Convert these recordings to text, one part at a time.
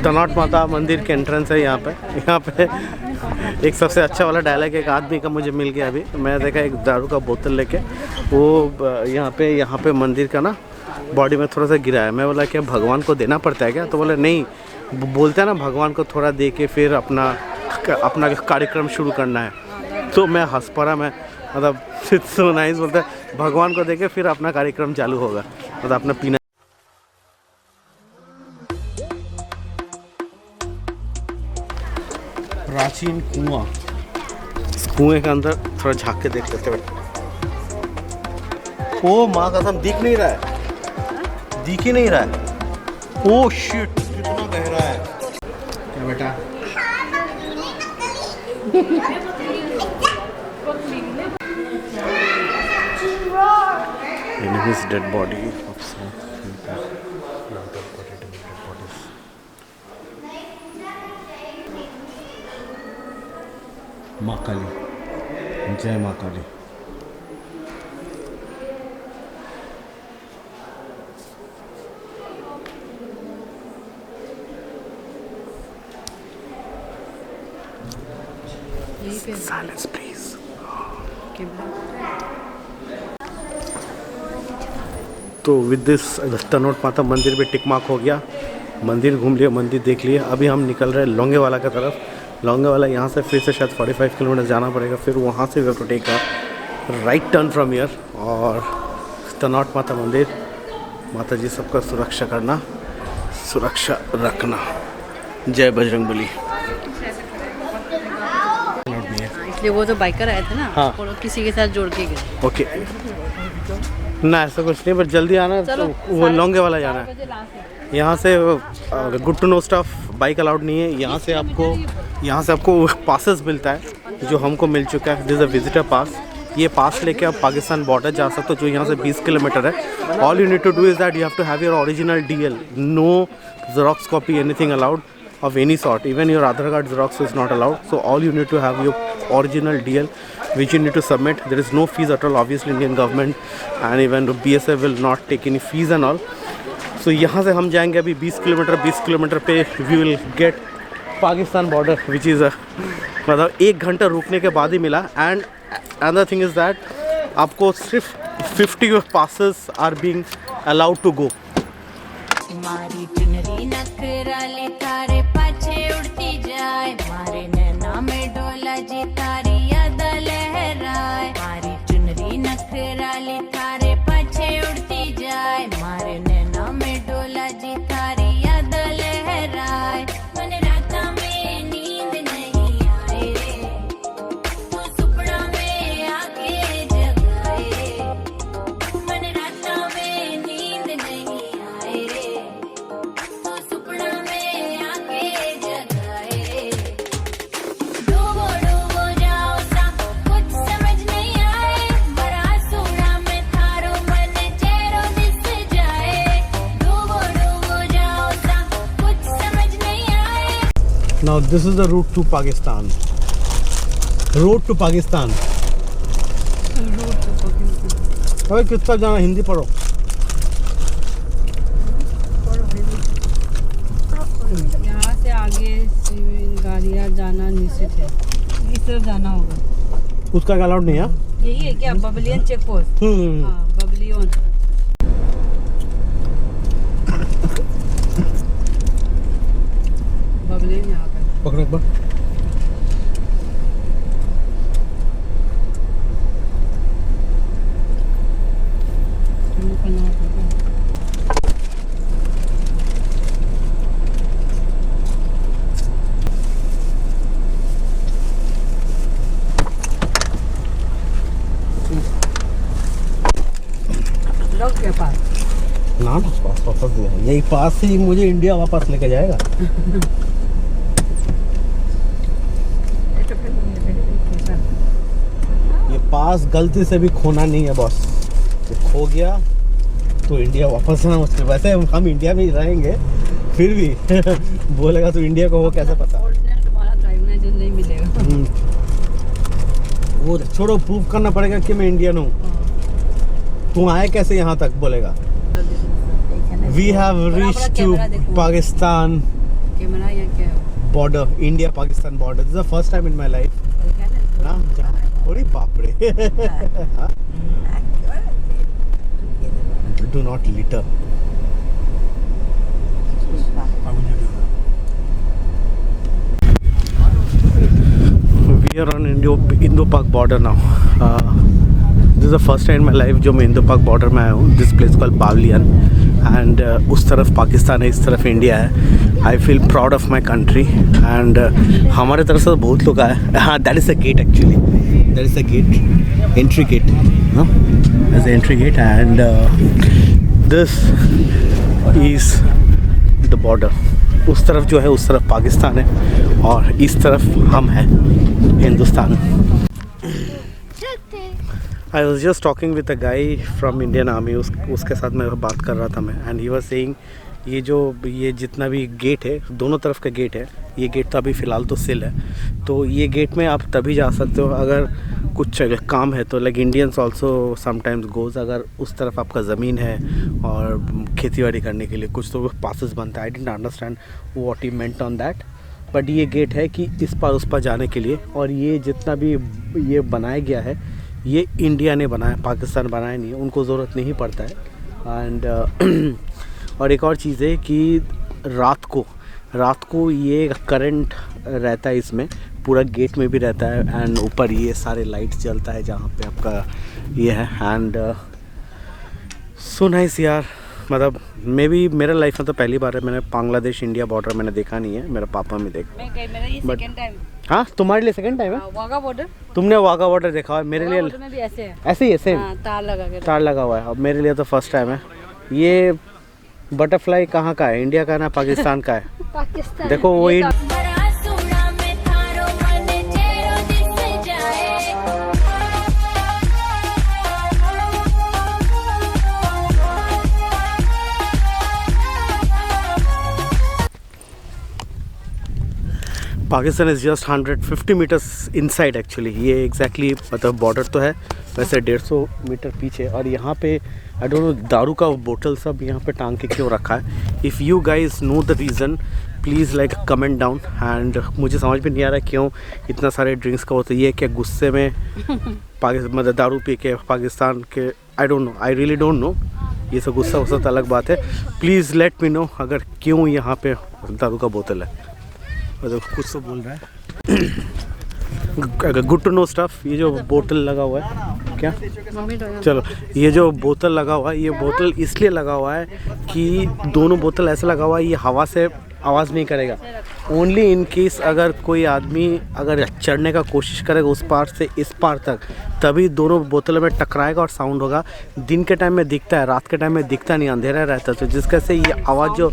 तनोट माता मंदिर के एंट्रेंस है यहाँ पे एक सबसे अच्छा वाला डायलॉग एक आदमी का मुझे मिल गया अभी। मैं देखा एक दारू का बोतल लेके वो यहाँ पे मंदिर का ना बॉडी में थोड़ा सा गिरा है। मैं बोला क्या भगवान को देना पड़ता है क्या? तो बोले नहीं, बोलते हैं ना भगवान को थोड़ा दे के फिर अपना कार्यक्रम शुरू करना है। तो मैं हंस पड़ा, मैं मतलब इट्स सो नाइस, बोलते हैं भगवान को दे के फिर अपना कार्यक्रम चालू होगा, मतलब अपना पीना। प्राचीन कुआं, इस कुएं के अंदर थोड़ा झांक के देख लेते हैं। ओ माँ कसम दिख नहीं रहा है, दिख ही नहीं रहा है। ओ शिट, कितना गहरा है क्या बेटा? Enemy's dead body of South Africa. माँ काली, जय माँ काली। Silence please. तो विद दिस तनोट माता मंदिर पे टिक मार्क हो गया। मंदिर घूम लिया, मंदिर देख लिया। अभी हम निकल रहे हैं लोंगेवाला की तरफ। लोंगेवाला यहाँ से फिर से शायद 45 किलोमीटर जाना पड़ेगा, फिर वहाँ से we have to take a right turn from here. और तनोट माता मंदिर, माता जी सबका सुरक्षा करना, सुरक्षा रखना। जय बजरंगबली। इसलिए वो जो बाइकर आए थे ना, हाँ, वो किसी के साथ जोड़ के गए। ओके ना, ऐसा कुछ नहीं, बट जल्दी आना। तो वो लोंगेवाला जाना है। यहाँ से good to know stuff, bike allowed नहीं है। यहाँ से आपको पासेस मिलता है जो हमको मिल चुका है। दिस इज अ विजिटर पास। ये पास लेके आप पाकिस्तान बॉर्डर जा सकते हो, जो यहाँ से 20 किलोमीटर है। All you need to do is that you have to have your original DL, no xerox copy, anything allowed of any sort. Even your Aadhaar card Xerox is not allowed. So all you need to have your original DL, which you need to submit. There is no fees at all. Obviously Indian government and even BSF will not take any fees and all. So यहाँ से हम जाएंगे अभी 20 kilometre पे we will get Pakistan border, which is मतलब 1 घंटा रुकने के बाद ही मिला। And another thing is that आपको सिर्फ 50 passes are being allowed to go. मारी चुनरी नखराली तारे पाछे उड़ती जाए, मारे नैना में डोला जी तारी याद लहराए। मारी चुनरी नखराली तारे पाछे उड़ती जाए, मारे नैना में डोला जी तारी याद लहराए। मन राता में नींद नहीं आए रे, तू सुपना में आके जगाए। मन राता में नींद नहीं आए रे, Now this is the route to Pakistan. Road to Pakistan. अरे कितना जाना, हिंदी पढ़ो। यहाँ से आगे गाड़ियाँ जाना निश्चित है, इस तरफ जाना होगा। उसका अलाउड नहीं है। यही है क्या बबलियन चेक पोस्ट? हाँ, बबलियन। बबलियन यहाँ पे पकड़ो एक बार। के पास ना पास वापस दिया, यही पास ही मुझे इंडिया वापस लेके जाएगा। ये पास गलती से भी खोना नहीं है बॉस, ये खो गया तो इंडिया वापस आना मुश्किल। वैसे हम इंडिया में ही रहेंगे, फिर भी बोलेगा तो इंडिया को वो कैसे पता। तुम्हारा ड्राइविंग लाइसेंस नहीं मिलेगा। वो छोड़ो, प्रूव करना पड़ेगा कि मैं इंडियन हूँ। तुम आए कैसे यहाँ तक बोलेगा। We have reached to Pakistan camera या क्या है? Border, India Pakistan border. This is the first time in my life. ना अरे बाप रे. Do not litter. We are on Indo-Pak border now. This is the first time in my life जो मैं Indo-Pak border में आया हूँ. This place called Bawlian. And उस तरफ पाकिस्तान है, इस तरफ इंडिया है. I feel proud of my country. And हमारे तरफ से तो बहुत लोग आए. हाँ, that is the gate actually. That is the gate. Entry gate. No? That's the entry gate. And this is the border. उस तरफ जो है उस तरफ पाकिस्तान है और इस तरफ हम हैं Hindustan. I was just talking with a guy from Indian Army. उसके साथ मैं बात कर रहा था मैं. And he was saying ये जितना भी गेट है, दोनों तरफ का गेट है. ये गेट तो अभी फ़िलहाल तो सील है. तो ये गेट में आप तभी जा सकते हो अगर कुछ काम है तो. Like Indians also sometimes goes. अगर उस तरफ आपका ज़मीन है और खेती बाड़ी करने के लिए कुछ तो पासेस बनता है. I didn't understand what he meant on that. But ये गेट है कि इस पार उस पार जाने के लिए. और ये जितना भी ये बनाया गया है ये इंडिया ने बनाया, पाकिस्तान बनाया नहीं है. उनको ज़रूरत नहीं पड़ता है. एंड और एक और चीज़ है कि रात को ये करंट रहता है इसमें, पूरा गेट में भी रहता है. एंड ऊपर ये सारे लाइट्स जलता है जहाँ पे आपका ये है. एंड सो नाइस यार. मतलब मेरा लाइफ में तो पहली बार है. मैंने बांग्लादेश इंडिया बॉर्डर मैंने देखा नहीं है. मेरा पापा में देखा. मेरा ये सेकंड टाइम. हाँ, तुम्हारे लिए सेकंड टाइम है. वाघा बॉर्डर. तुमने वाघा बॉर्डर देखा है. मेरे लिए में भी ऐसे है. ऐसे ही है सेम. तार लगा हुआ है. अब मेरे लिए तो फर्स्ट टाइम है. ये बटरफ्लाई कहाँ का है? इंडिया का ना पाकिस्तान का है? पाकिस्तान. देखो वही. Pakistan is just 150 metres inside actually. ये एग्जैक्टली मतलब बॉर्डर तो है वैसे 150 मीटर पीछे. और यहाँ पे आई डोंट नो दारू का बोतल सब यहाँ पे टांग के क्यों रखा है. If you guys know the reason please like comment down. And मुझे समझ में नहीं आ रहा क्यों इतना सारे ड्रिंक्स का होता है. ये क्या गुस्से में मतलब दारू पी के पाकिस्तान के. I don't know, I really don't know. ये सब गुस्सा वुस्सा तो अलग बात है. प्लीज़ लेट मी नो अगर क्यों यहाँ पे दारू का बोतल है. मतलब कुछ तो बोल रहा है. Good to know stuff. ये जो बोतल लगा हुआ है क्या, चलो ये जो बोतल लगा हुआ है ये बोतल इसलिए लगा हुआ है कि दोनों बोतल ऐसा लगा हुआ है ये हवा से आवाज़ नहीं करेगा. ओनली इन केस अगर कोई आदमी अगर चढ़ने का कोशिश करेगा उस पार से इस पार तक तभी दोनों बोतलों में टकराएगा और साउंड होगा. दिन के टाइम में दिखता है, रात के टाइम में दिखता नहीं, अंधेरा रहता है. तो जिसका से ये आवाज़ जो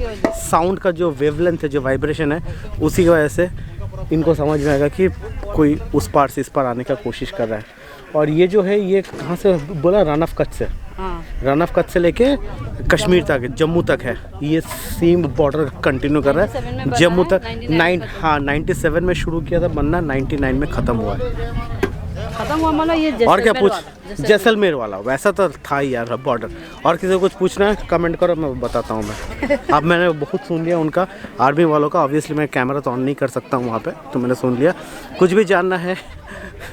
साउंड का जो वेवलेंथ है जो वाइब्रेशन है उसी की वजह से इनको समझ में आएगा कि कोई उस पार से इस पार आने का कोशिश कर रहा है. और ये जो है ये कहाँ से बोला? रन ऑफ कच्छ से. रन ऑफ कच्छ से लेके कश्मीर तक जम्मू तक है. ये सेम बॉर्डर कंटिन्यू कर रहा है जम्मू तक. 97 में शुरू किया था बनना, 99 में ख़त्म हुआ है. खत्म हुआ मतलब ये और क्या पूछ? जैसलमेर वाला वैसा तो था ही यार बॉर्डर. और किसी को कुछ पूछना है कमेंट करो, मैं बताता हूँ मैं. अब मैंने बहुत सुन लिया उनका आर्मी वालों का. ऑब्वियसली मैं कैमरा तो ऑन नहीं कर सकता हूँ वहाँ पे, तो मैंने सुन लिया. कुछ भी जानना है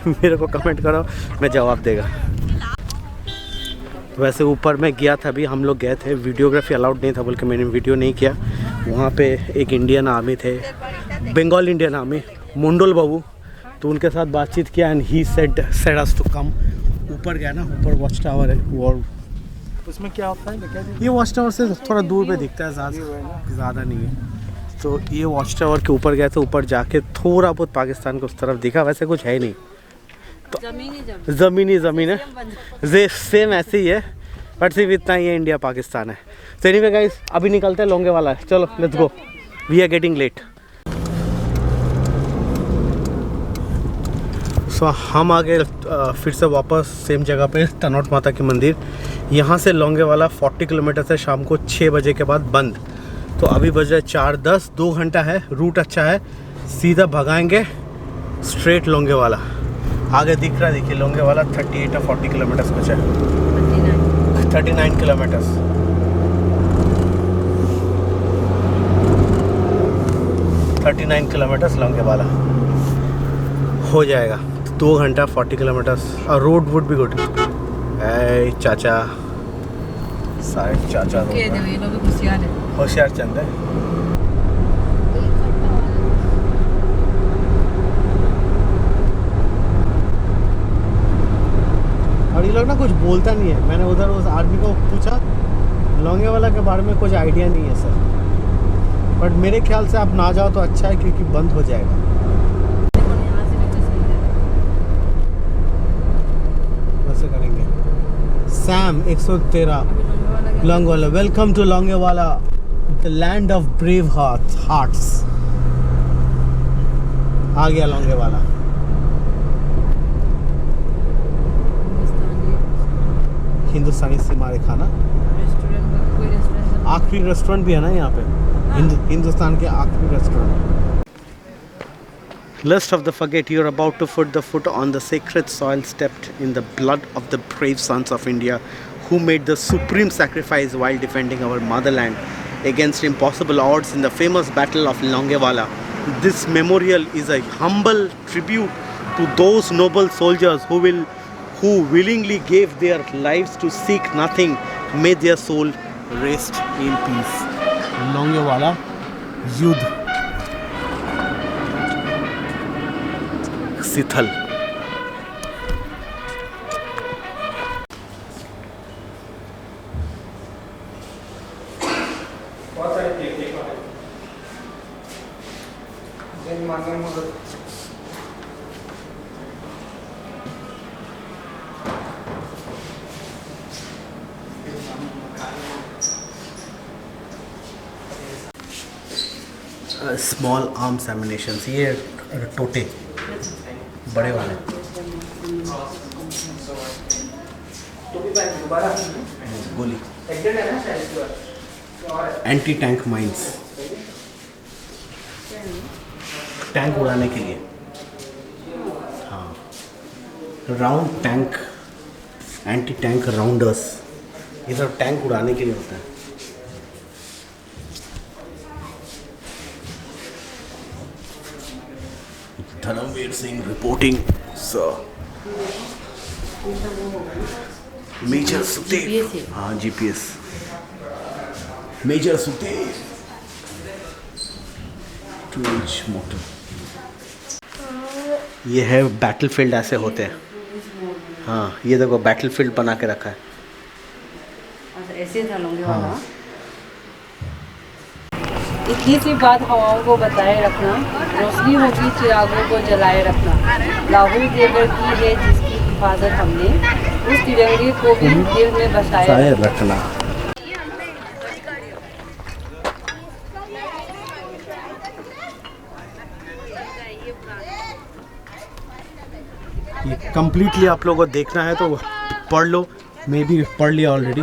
मेरे को कमेंट करो, मैं जवाब देगा. वैसे ऊपर मैं गया था, अभी हम लोग गए थे. वीडियोग्राफी अलाउड नहीं था बोल के मैंने वीडियो नहीं किया. वहाँ पे एक इंडियन आर्मी थे, बंगाल इंडियन आर्मी, मुंडोल बाबू. तो उनके साथ बातचीत किया and he said us to come. ऊपर गया ना, ऊपर वॉच टावर है. वो उसमें क्या होता है? ये वॉच टावर से थोड़ा दूर पे दिखता है, ज़्यादा नहीं है. तो ये वॉच टावर के ऊपर गया था. ऊपर जाके थोड़ा बहुत पाकिस्तान को उस तरफ दिखा, वैसे कुछ है नहीं. तो ज़मीन है, सेम ऐसे ही है बट सिर्फ इतना ही है इंडिया पाकिस्तान है. तो एनीवे गाइस अभी निकलते हैं, लोंगे वाला है. चलो let's go, we are getting late. So हम आ गए फिर से वापस सेम जगह पे, तनोट माता के मंदिर. यहाँ से लोंगे वाला 40 किलोमीटर से शाम को 6 बजे के बाद बंद. तो अभी बज रहे 4:10, 2 घंटा है. रूट अच्छा है, सीधा भगाएंगे स्ट्रेट लोंगे वाला. आगे दिख रहा है, देखिए लोंगे वाला 38 या 40 किलोमीटर्स बचा है. 39 किलोमीटर्स. 39 किलोमीटर्स लोंगेवाला हो जाएगा। 2 घंटा 40 किलोमीटर्स और रोड वुड भी गुड। चाचा सारे चाचा ये लोग होशियार है। होशियार चंद है। और ये लोग ना कुछ बोलता नहीं है। मैंने उधर उस आदमी को पूछा लोंगेवाला के बारे में कुछ आइडिया नहीं है सर, बट मेरे ख्याल से आप ना जाओ तो अच्छा है क्योंकि बंद हो जाएगा। वैसे करेंगे। Sam 113 Longewala, welcome to Longewala, the land of brave hearts. आ गया लोंगेवाला। हिंदुस्तानी सिमारे खाना आखिरी रेस्टोरेंट भी है ना यहाँ पे, हिंदुस्तान के आखिरी restaurant. Lest of the forget, you are about to put the foot on the sacred soil steeped in the blood of the brave sons of India who made the supreme sacrifice while defending our motherland against impossible odds in the famous battle of Longevala. This memorial is a humble tribute to those noble soldiers who willingly gave their lives to seek nothing. May their soul rest in peace. Longevala युद्ध शिथल। Small arms emanations, ये टोटे बड़े वाले, गोली, anti tank mines, tank उड़ाने के लिए। हाँ, round tank, anti tank rounders, ये सब टैंक उड़ाने के लिए होता है। Dharamvir Singh reporting sir. Major Sukhdev, हाँ GPS, major Sukhdev 2-inch motor. ये है बैटलफील्ड, ऐसे होते हैं। हाँ ये देखो बैटलफील्ड बना के रखा है। ऐसे था लोंगेवाला। इतनी सी बात हवाओं को बताए रखना, रोशनी होगी चिरागों को जलाए रखना। लाहौर देवर की है जिसकी हिफाजत हमने, उस तिरंगे को भी दिल में बसाए रखना। ये कंप्लीटली आप लोगों को देखना है तो पढ़ लो, मे बी पढ़ लिया already.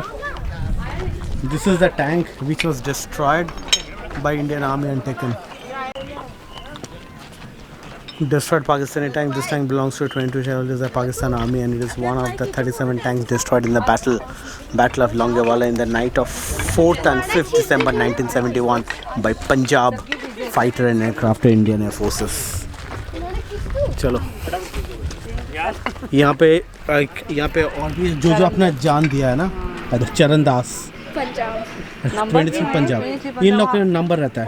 This is the tank which was destroyed by Indian Army and taken. Destroyed Pakistani tank. This tank belongs to 22 soldiers of Pakistan Army and it is one of the 37 tanks destroyed in the Battle of Longevala in the night of 4th and 5th December 1971 by Punjab Fighter and Aircraft Indian Air Forces. चलो यहाँ पे और भी जो अपना जान दिया है ना, चरण दास पंजाब, 23 पंजाब, इन लोग का नंबर रहता है।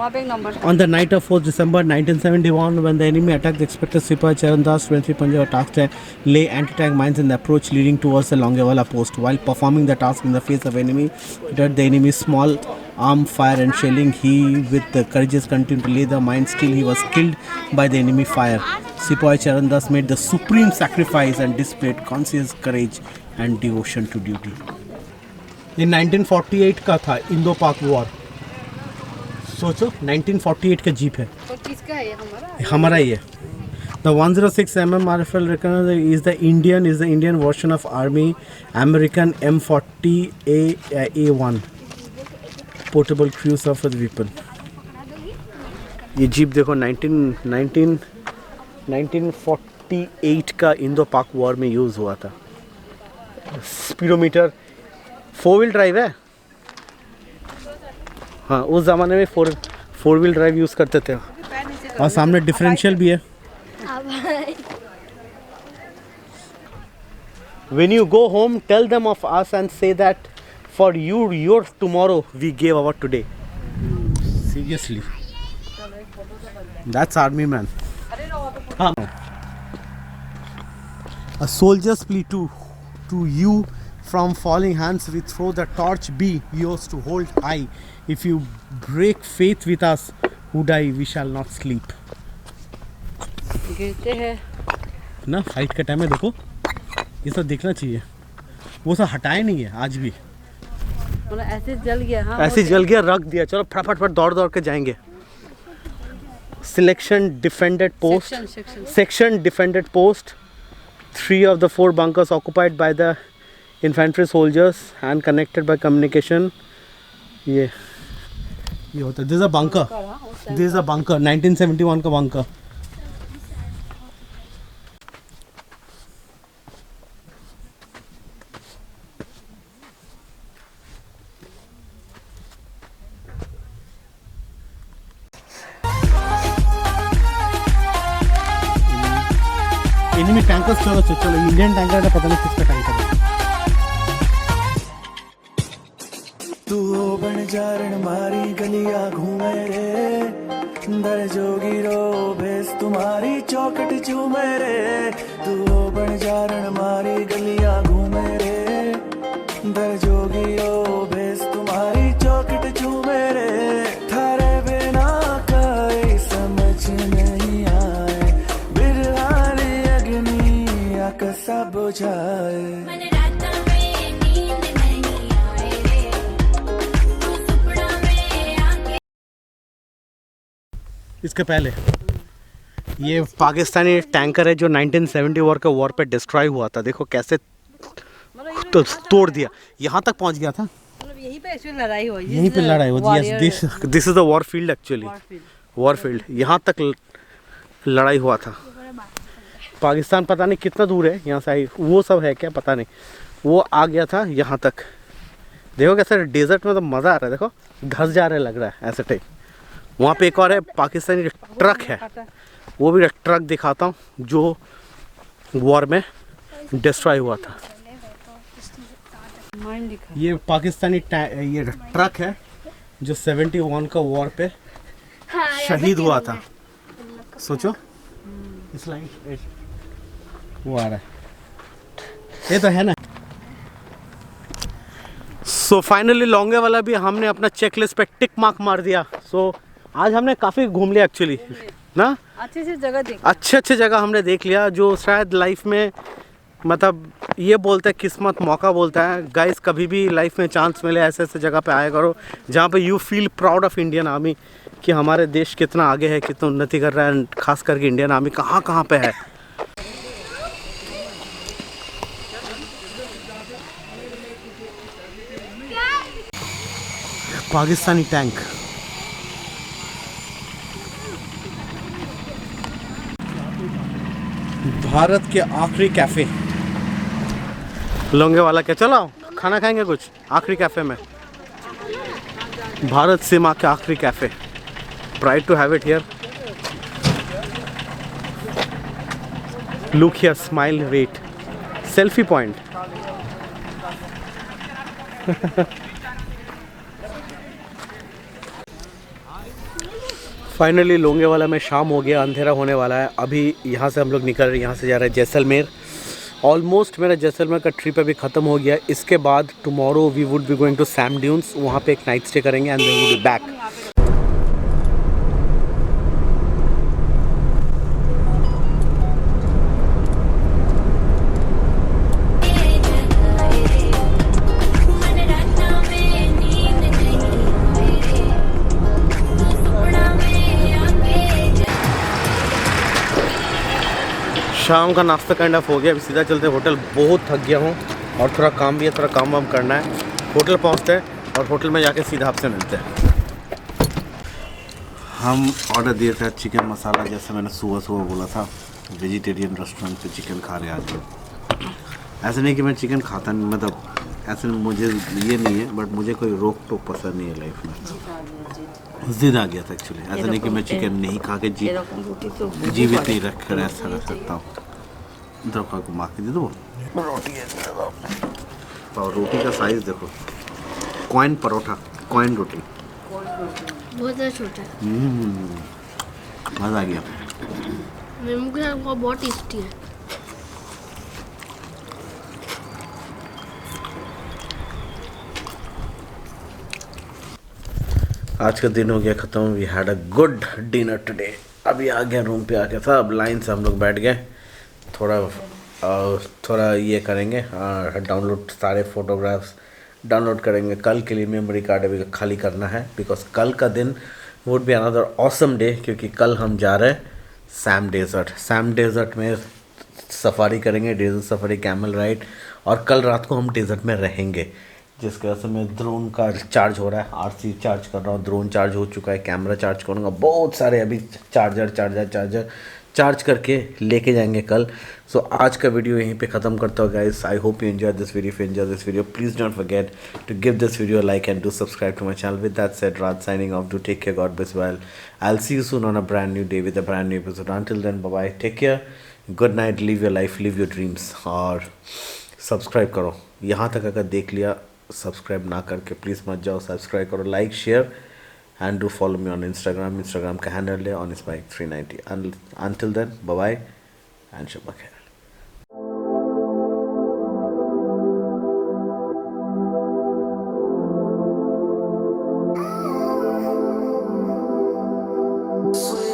On the night of 4th December 1971, when the enemy attacked the expected Sipahi Charan Das, 23 Punjab tasked to lay anti-tank mines in the approach leading towards the Longevala post. While performing the task in the face of enemy, the enemy's small arm fire and shelling, he with the courageous continued to lay the mines till he was killed by the enemy fire. Sipahi Charan Das made the supreme sacrifice and displayed conscious courage and devotion to duty. ये 1948 का था, Indo पाक war. सोचो 1948 का jeep है। तो किसका है? हमारा ही है। The 106 mm rifle is the Indian version of Army American M40 A1 portable crew surface weapon। ये जीप देखो 1948 का इंडो पाक वॉर में यूज़ हुआ था। स्पीडोमीटर 4 व्हील ड्राइव है। हाँ उस ज़माने में फोर व्हील ड्राइव यूज़ करते थे। और सामने डिफरेंशियल भी है। When you go home, tell them of us and say that for you, your tomorrow, we gave our today. Seriously. That's army man. हाँ। A soldier's plea to you from falling hands we throw the torch be yours to hold high. If you break faith with us who die we shall not sleep. गिरते हैं ना fight का time है, देखो ये सब देखना चाहिए। वो सब हटाए नहीं है आज भी, मतलब ऐसे जल गया। हाँ ऐसे जल गया, रख दिया, चलो फटाफट दौड़ दौड़ के जाएंगे। Selection defended post. Section defended post. 3 of the 4 bunkers occupied by the infantry soldiers and connected by communication. ये होता है। This is a bunker. This is a bunker. 1971 का bunker. एनिमी टैंकर्स चलो इंडियन टैंकर का पता नहीं किसका tanker है। तू बन जारण मारी गलियां घूमे रे, दर जोगी रो भेस तुम्हारी चौकट चूमे रे। तू बन जारण मारी गलियां घूमे रे, दर जोगी रो भेस तुम्हारी चौकट चूमे रे। थारे बिना कोई समझ नहीं आए, बिरहानी अग्नि कसा बुझाए। इसके पहले ये पाकिस्तानी टैंकर है जो 1970 वॉर के वॉर पे डिस्ट्रॉय हुआ था। देखो कैसे तो तोड़ दिया, यहाँ तक पहुँच गया था। मतलब यहीं पे एक्चुअली लड़ाई हुई। यहीं पे लड़ाई हुई। This is the war field actually, war field. यहाँ तक लड़ाई हुआ था। पाकिस्तान पता नहीं कितना दूर है यहाँ से, वो सब है क्या पता नहीं। वो आ गया था यहाँ तक। देखो कैसे डेजर्ट में तो मज़ा आ रहा है। देखो घस जा रहा लग रहा है ऐसे टाइप। वहाँ पे एक और है पाकिस्तानी ट्रक है, वो भी ट्रक दिखाता हूँ जो वॉर में डिस्ट्रॉय हुआ था। ये पाकिस्तानी ये ट्रक है जो 71 का वॉर पे शहीद हुआ था। सोचो इस लाइन वो आ रहा है, ये तो है ना। सो फाइनली लौंगे वाला भी हमने अपना चेकलिस्ट पे टिक मार्क मार दिया। सो आज हमने काफ़ी घूम लिया एक्चुअली ना, अच्छी सी जगह देख, अच्छे जगह हमने देख लिया जो शायद लाइफ में, मतलब ये बोलते हैं किस्मत मौका बोलता है। गाइस कभी भी लाइफ में चांस मिले ऐसे जगह पे आया करो जहाँ पे you feel proud of Indian army कि हमारे देश कितना आगे है, कितना उन्नति कर रहा है। खास करके इंडियन आर्मी कहाँ पे है। पाकिस्तानी टैंक। भारत के आखिरी कैफे लौंगे वाला क्या, चलो खाना खाएंगे कुछ आखिरी कैफे में। भारत सीमा के आखिरी cafe, pride to have it here. Look here, smile, wait, selfie point. Finally Longewala में शाम हो गया, अंधेरा होने वाला है। अभी यहाँ से हम लोग निकल रहे हैं, यहाँ से जा रहे हैं जैसलमेर। ऑलमोस्ट मेरा जैसलमेर का ट्रिप अभी ख़त्म हो गया। इसके बाद tomorrow we would be going to Sam dunes, वहाँ पे एक नाइट स्टे करेंगे and then we will be back. शाम का नाश्ता काइंड ऑफ हो गया। अभी सीधा चलते हैं होटल। बहुत थक गया हूँ और थोड़ा काम भी है, थोड़ा काम वाम करना है। होटल पहुँचते हैं और होटल में जाके सीधा आपसे मिलते हैं। हम ऑर्डर दिए थे चिकन मसाला, जैसे मैंने सुबह बोला था। वेजिटेरियन रेस्टोरेंट पे चिकन खा रहे आज। ऐसे नहीं कि मैं चिकन खाता नहीं, मतलब ऐसे मुझे ये नहीं है, बट मुझे कोई रोक टोक पसंद नहीं है लाइफ में। जिद आ गया था एक्चुअली, ऐसा नहीं कि मैं चिकन नहीं खा के रोटी तो जीवित नहीं रख कर ऐसा रह सकता हूँ। इधर का घुमा के दे दो रोटी है और रोटी का साइज देखो, कॉइन परोठा, कॉइन रोटी, बहुत ज़्यादा छोटा है। मज़ा आ गया। नींबू के साथ बहुत टेस्टी है। आज का दिन हो गया ख़त्म। We had a good dinner today. अभी आ गया रूम पे, आके सब लाइन से हम लोग बैठ गए। थोड़ा ये करेंगे, डाउनलोड सारे फोटोग्राफ्स डाउनलोड करेंगे। कल के लिए मेमोरी कार्ड अभी खाली करना है, बिकॉज कल का दिन would be another awesome day, क्योंकि कल हम जा रहे हैं सैम डेजर्ट में सफारी करेंगे, डेजर्ट सफारी, कैमल राइड, और कल रात को हम डेजर्ट में रहेंगे, जिसकी वजह से मैं ड्रोन का चार्ज हो रहा है, आरसी चार्ज कर रहा हूँ, ड्रोन चार्ज हो चुका है, कैमरा चार्ज करूँगा, बहुत सारे अभी चार्जर चार्ज करके लेके जाएंगे कल। सो आज का वीडियो यहीं पे ख़त्म करता हूँ guys. I hope you enjoy this video. If you enjoy this video, please don't forget to give this video a like and do subscribe to my channel. With that said, Raj signing off. Do take care, God bless you all. I'll see you soon on a brand new day with a brand new episode. Until then, bye bye, take care, good night, live your life, live your dreams, और subscribe करो। यहाँ तक अगर देख लिया, subscribe ना करके please मत जाओ, सब्सक्राइब करो, like share, and do follow me on Instagram का हैंडल है onspike390. Until then, bye bye and शब्बा खैर। So